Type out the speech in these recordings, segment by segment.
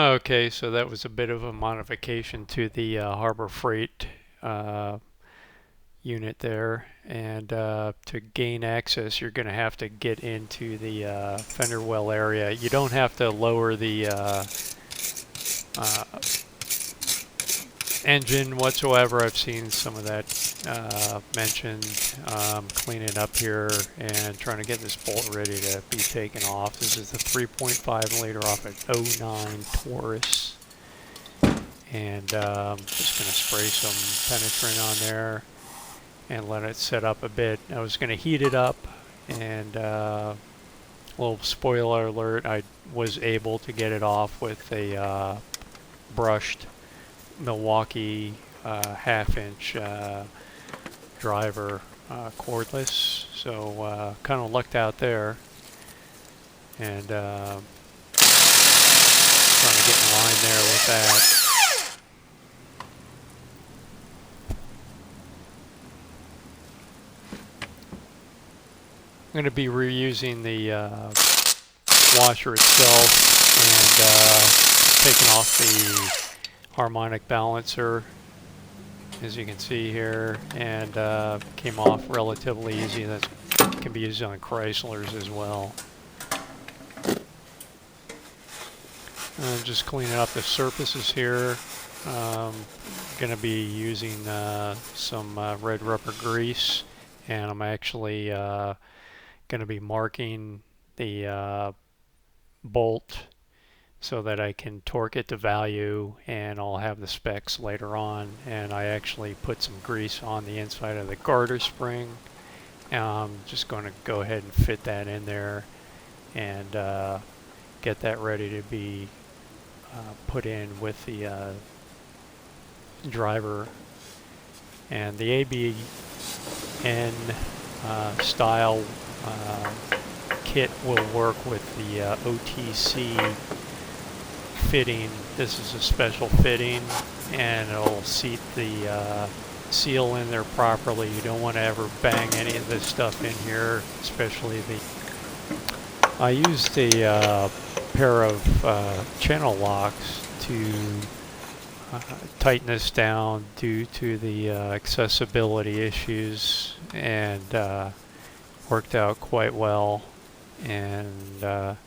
Okay, so that was a bit of a modification to the Harbor Freight uh, unit there. And to gain access, you're going to have to get into the fender well area. You don't have to lower the uh, engine whatsoever. I've seen some of that mentioned. Cleaning up here and trying to get this bolt ready to be taken off. This is the 3.5 liter off an '09 Taurus. And just going to spray some penetrant on there and let it set up a bit. I was going to heat it up, and little spoiler alert, I was able to get it off with a brushed Milwaukee half-inch driver cordless, so kind of lucked out there, and trying to get in line there with that. I'm going to be reusing the washer itself and taking off the harmonic balancer, as you can see here, and came off relatively easy. That can be used on Chryslers as well. Just cleaning up the surfaces here. Going to be using some red rubber grease, and I'm actually going to be marking the bolt so that I can torque it to value, and I'll have the specs later on. And I actually put some grease on the inside of the garter spring. I'm just going to go ahead and fit that in there and get that ready to be put in with the driver. And the ABN style kit will work with the OTC fitting. This is a special fitting, and it'll seat the seal in there properly. You don't want to ever bang any of this stuff in here, especially the... I used a pair of channel locks to tighten this down due to the accessibility issues, and worked out quite well. And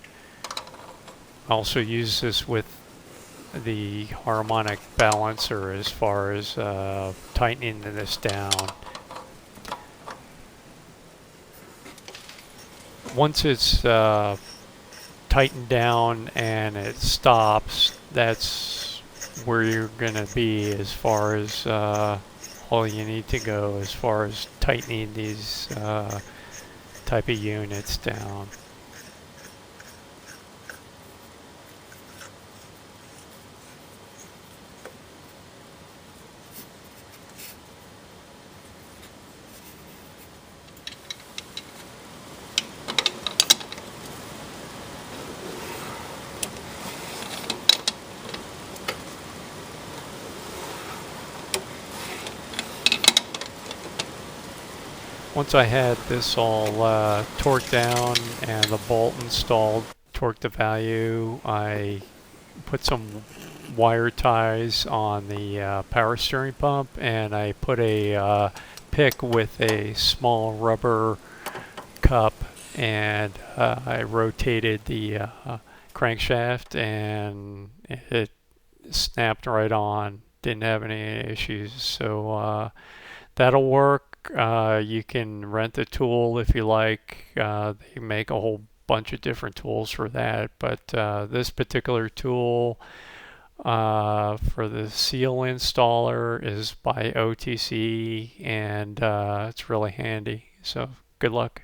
also use this with the harmonic balancer as far as tightening this down. Once it's tightened down and it stops, that's where you're going to be as far as all you need to go as far as tightening these type of units down. Once I had this all torqued down and the bolt installed, torqued to value, I put some wire ties on the power steering pump, and I put a pick with a small rubber cup, and I rotated the crankshaft, and it snapped right on. Didn't have any issues, so that'll work. You can rent the tool if you like. They make a whole bunch of different tools for that, but this particular tool for the seal installer is by OTC, and it's really handy. So good luck.